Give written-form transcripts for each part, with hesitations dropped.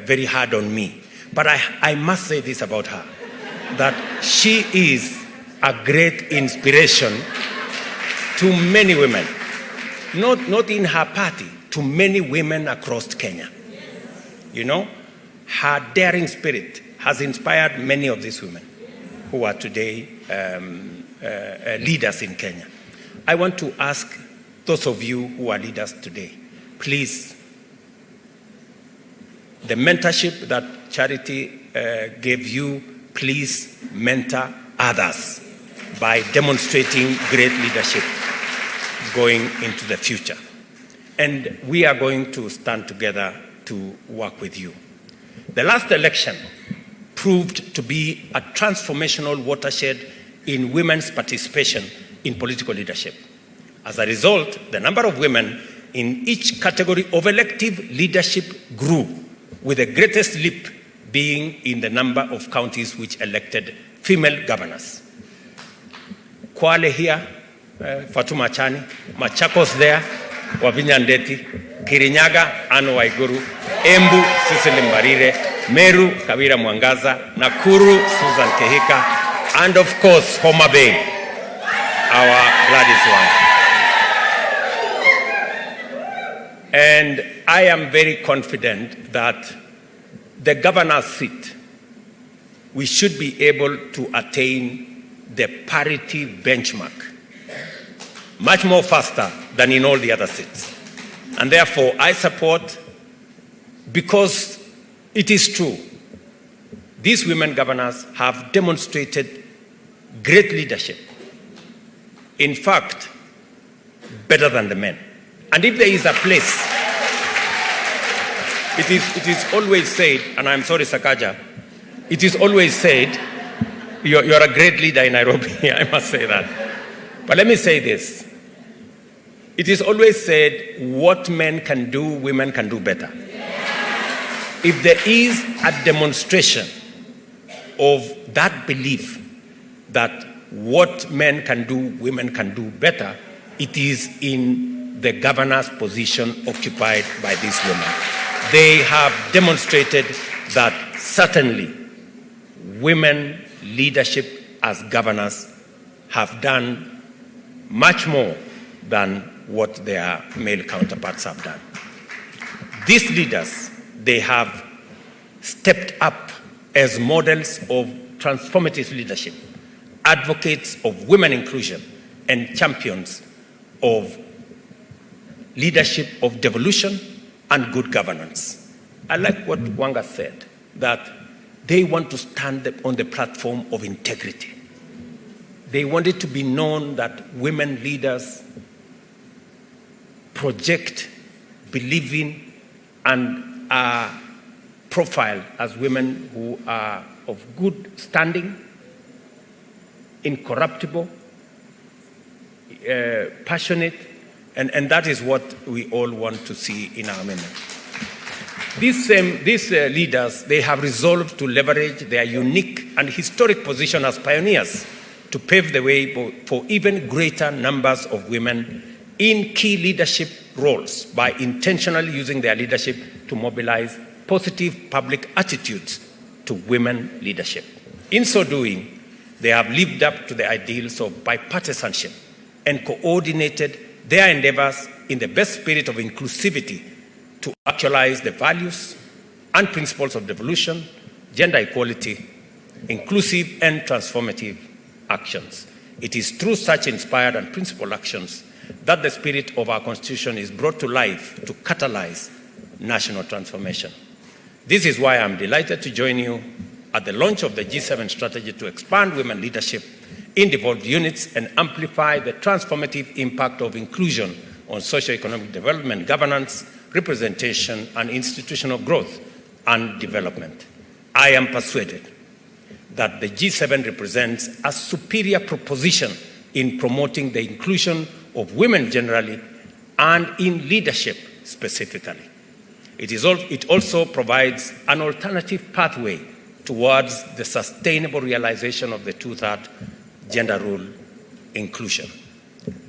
very hard on me. But I must say this about her, that she is a great inspiration to many women, not in her party, to many women across Kenya. You know, her daring spirit has inspired many of these women who are today leaders in Kenya. I want to ask those of you who are leaders today, please, the mentorship that Charity gave you, please mentor others by demonstrating great leadership going into the future. And we are going to stand together to work with you. The last election proved to be a transformational watershed in women's participation in political leadership. As a result, the number of women in each category of elective leadership grew, with the greatest leap being in the number of counties which elected female governors. Kwale here, Fatuma Chani, Machakos there, Wavinya Ndeti, Kirinyaga, Anne Waiguru, Embu, Cecily Mbarire, Meru, Kawira Mwangaza, Nakuru, Susan Kehika, and of course, Homa Bay, our Gladys Wanga. And I am very confident that the governor's seat, we should be able to attain the parity benchmark much more faster than in all the other seats. And therefore, I support, because it is true, these women governors have demonstrated great leadership. In fact, better than the men. And if there is a place, it is always said, and I'm sorry, Sakaja, it is always said, you're a great leader in Nairobi, I must say that. But let me say this. It is always said, what men can do, women can do better. If there is a demonstration of that belief that what men can do, women can do better, it is in the governor's position occupied by these women. They have demonstrated that certainly women leadership as governors have done much more than what their male counterparts have done. These leaders, they have stepped up as models of transformative leadership, advocates of women inclusion, and champions of leadership of devolution and good governance. I like what Wanga said, that they want to stand on the platform of integrity. They want it to be known that women leaders project, believe in, and are profiled as women who are of good standing, incorruptible, passionate, and that is what we all want to see in our women. These leaders, they have resolved to leverage their unique and historic position as pioneers to pave the way for even greater numbers of women in key leadership roles by intentionally using their leadership to mobilize positive public attitudes to women leadership. In so doing, they have lived up to the ideals of bipartisanship and coordinated their endeavors in the best spirit of inclusivity to actualize the values and principles of devolution, gender equality, inclusive and transformative actions. It is through such inspired and principled actions that the spirit of our Constitution is brought to life to catalyze national transformation. This is why I'm delighted to join you at the launch of the G7 strategy to expand women leadership in devolved units and amplify the transformative impact of inclusion on socio-economic development, governance, representation, and institutional growth and development. I am persuaded that the G7 represents a superior proposition in promoting the inclusion of women generally and in leadership specifically. It also provides an alternative pathway towards the sustainable realization of the two-thirds gender rule inclusion.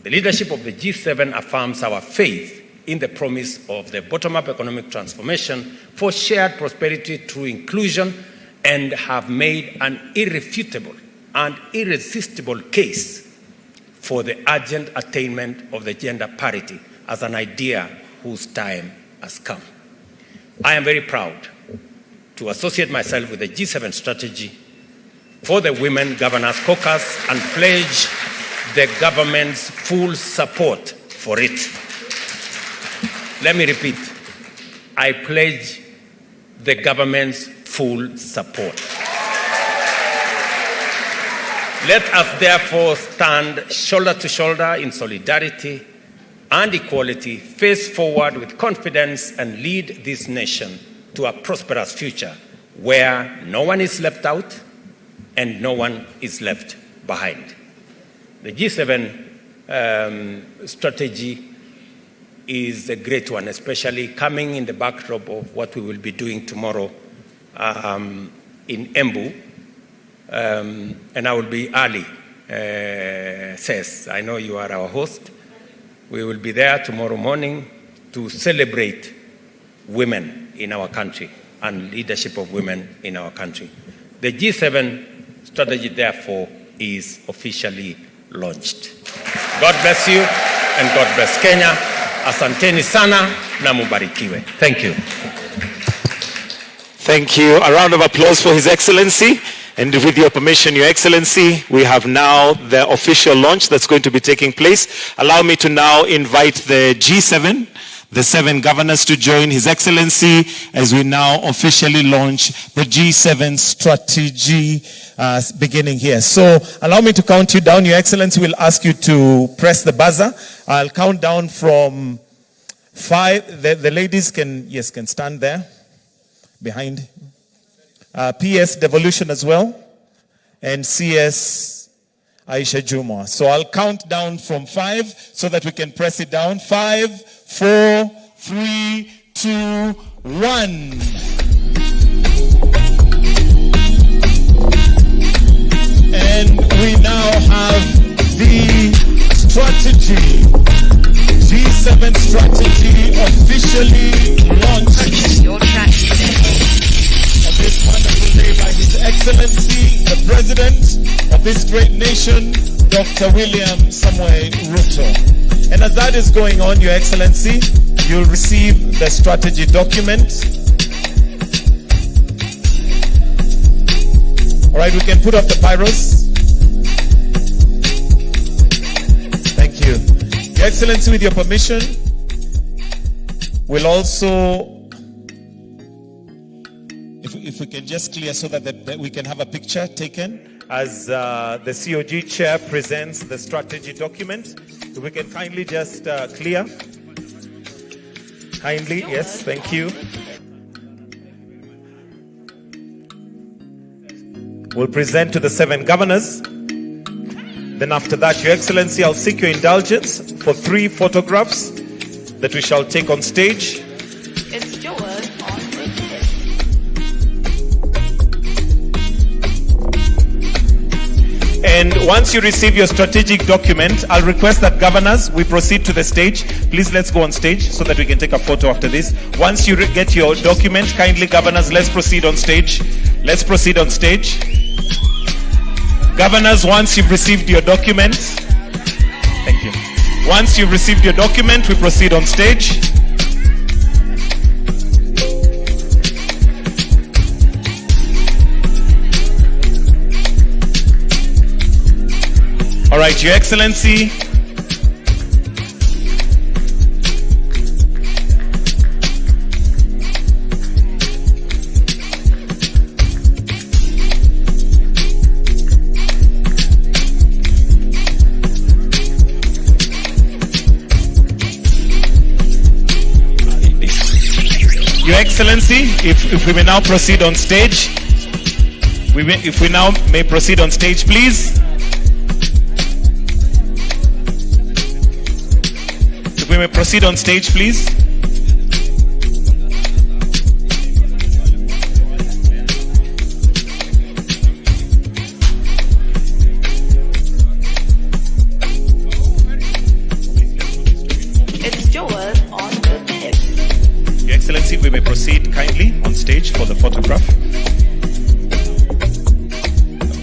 The leadership of the G7 affirms our faith in the promise of the bottom-up economic transformation for shared prosperity through inclusion, and have made an irrefutable and irresistible case for the urgent attainment of the gender parity as an idea whose time has come. I am very proud to associate myself with the G7 strategy for the Women Governors Caucus and pledge the government's full support for it. Let me repeat, I pledge the government's full support. Let us therefore stand shoulder to shoulder in solidarity and equality, face forward with confidence, and lead this nation to a prosperous future where no one is left out and no one is left behind. The G7 strategy is a great one, especially coming in the backdrop of what we will be doing tomorrow in Embu. And I will be early, says. I know you are our host. We will be there tomorrow morning to celebrate women in our country and leadership of women in our country. The G7 strategy, therefore, is officially launched. God bless you and God bless Kenya. Asanteni sana na mubarikiwe. Thank you. Thank you. A round of applause for His Excellency. And with your permission, Your Excellency, we have now the official launch that's going to be taking place. Allow me to now invite the G7, the 7 governors, to join His Excellency as we now officially launch the G7 strategy beginning here. So allow me to count you down. Your Excellency will ask you to press the buzzer. I'll count down from 5. The ladies can stand there behind. PS Devolution as well, and CS Aisha Juma. So I'll count down from 5 so that we can press it down. 5, 4, 3, 2, 1. And we now have the strategy, G7 strategy officially launched. Purchase your tracks today. This wonderful day by His Excellency, the President of this great nation, Dr. William Samoei Ruto. And as that is going on, Your Excellency, you'll receive the strategy document. All right, we can put off the pyros. Thank you. Your Excellency, with your permission, we'll also, if we can just clear so that we can have a picture taken as the COG chair presents the strategy document. If we can kindly just clear. Kindly, yes, thank you. We'll present to the 7 governors. Then after that, Your Excellency, I'll seek your indulgence for 3 photographs that we shall take on stage. It's yours on record. And once you receive your strategic document, I'll request that governors, we proceed to the stage. Please, let's go on stage so that we can take a photo after this. Once you get your document, kindly governors, let's proceed on stage. Let's proceed on stage. Governors, once you've received your document, thank you. Once you've received your document, we proceed on stage. All right, Your Excellency. Your Excellency, if we may now proceed on stage. If we now may proceed on stage, please. If we may proceed on stage, please. It's yours on photograph.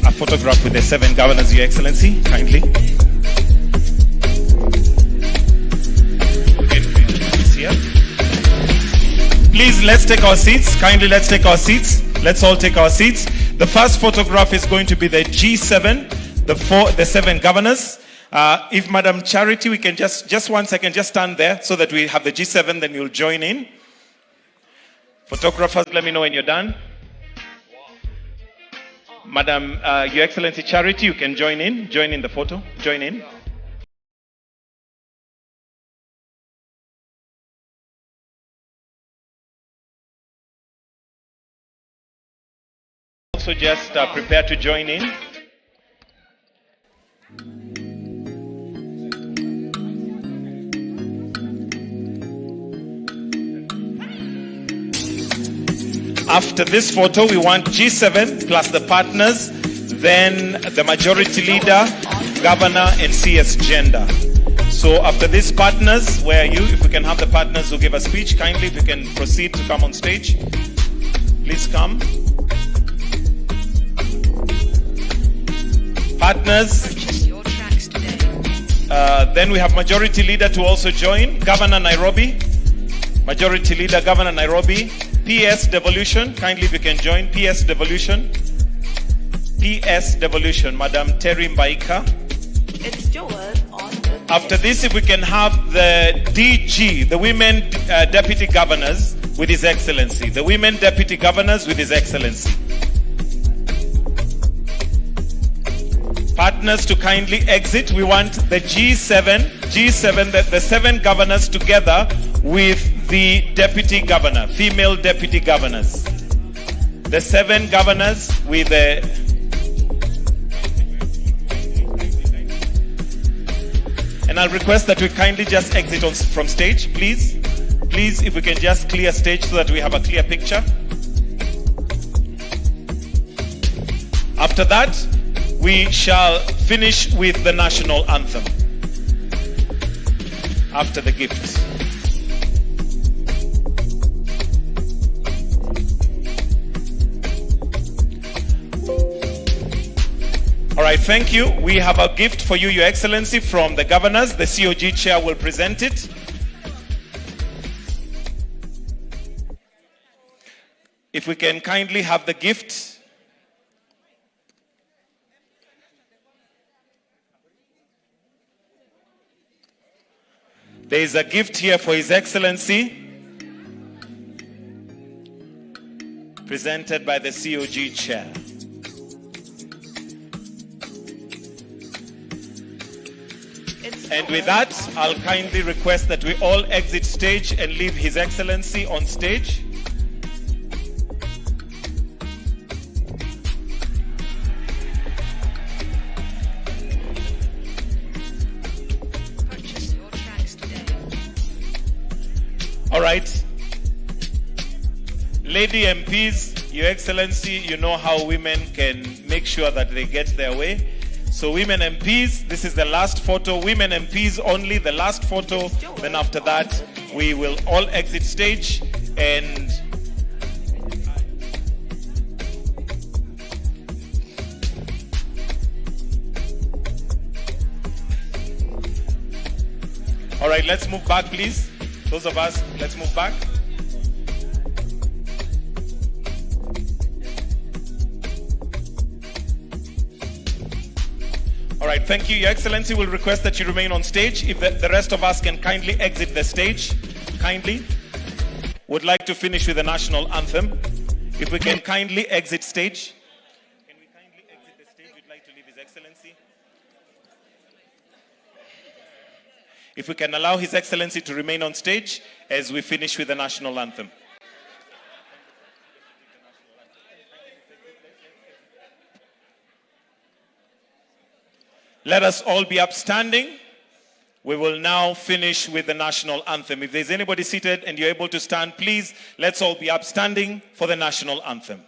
A photograph with the 7 governors, Your Excellency, kindly. Here. Please, let's take our seats. Kindly, let's take our seats. Let's all take our seats. The first photograph is going to be the G7, the 7 governors. If Madam Charity, we can just 1 second, just stand there so that we have the G7, then you'll join in. Photographers, let me know when you're done. Madam, Your Excellency Charity, you can join in the photo, join in. Also just prepare to join in. After this photo, we want G7 plus the partners, then the majority leader, governor, and CS gender. So after this, partners, where are you? If we can have the partners who give a speech, kindly, if you can proceed to come on stage. Please come. Partners. Purchase your tracks today. Then we have majority leader to also join. Governor Nairobi. Majority leader, Governor Nairobi. PS Devolution, kindly if you can join. PS Devolution. PS Devolution, Madam Terry Mbaika. It's yours on the After this, if we can have the DG, the Women Deputy Governors with His Excellency. The Women Deputy Governors with His Excellency. Partners to kindly exit. We want the G7, the 7 governors together with the deputy governor, female deputy governors. The 7 governors with the... And I'll request that we kindly just exit from stage, please. Please, if we can just clear stage so that we have a clear picture. After that, we shall finish with the national anthem after the gifts. All right, thank you. We have a gift for you, Your Excellency, from the governors. The COG chair will present it. If we can kindly have the gift. There is a gift here for His Excellency, presented by the COG chair. And with that, I'll kindly request that we all exit stage and leave His Excellency on stage. purchase your tracks today. All right. Lady MPs, Your Excellency, you know how women can make sure that they get their way. So women MPs, this is the last photo. Women MPs only, the last photo. Then after that, we will all exit stage and all right, let's move back, please. Those of us, let's move back. All right, thank you. Your Excellency will request that you remain on stage. If the rest of us can kindly exit the stage, kindly. Would like to finish with the national anthem. If we can kindly exit stage. Can we kindly exit the stage? We'd like to leave His Excellency. If we can allow His Excellency to remain on stage as we finish with the national anthem. Let us all be upstanding. We will now finish with the national anthem. If there's anybody seated and you're able to stand, please, let's all be upstanding for the national anthem.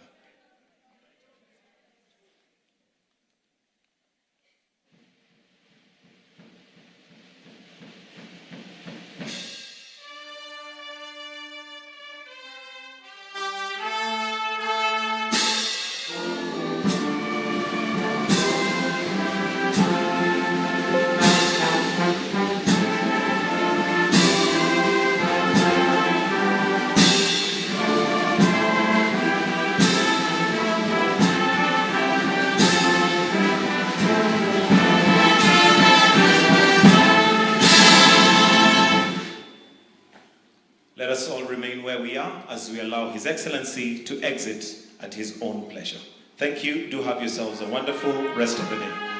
where we are as we allow His Excellency to exit at his own pleasure. Thank you. Do have yourselves a wonderful rest of the day.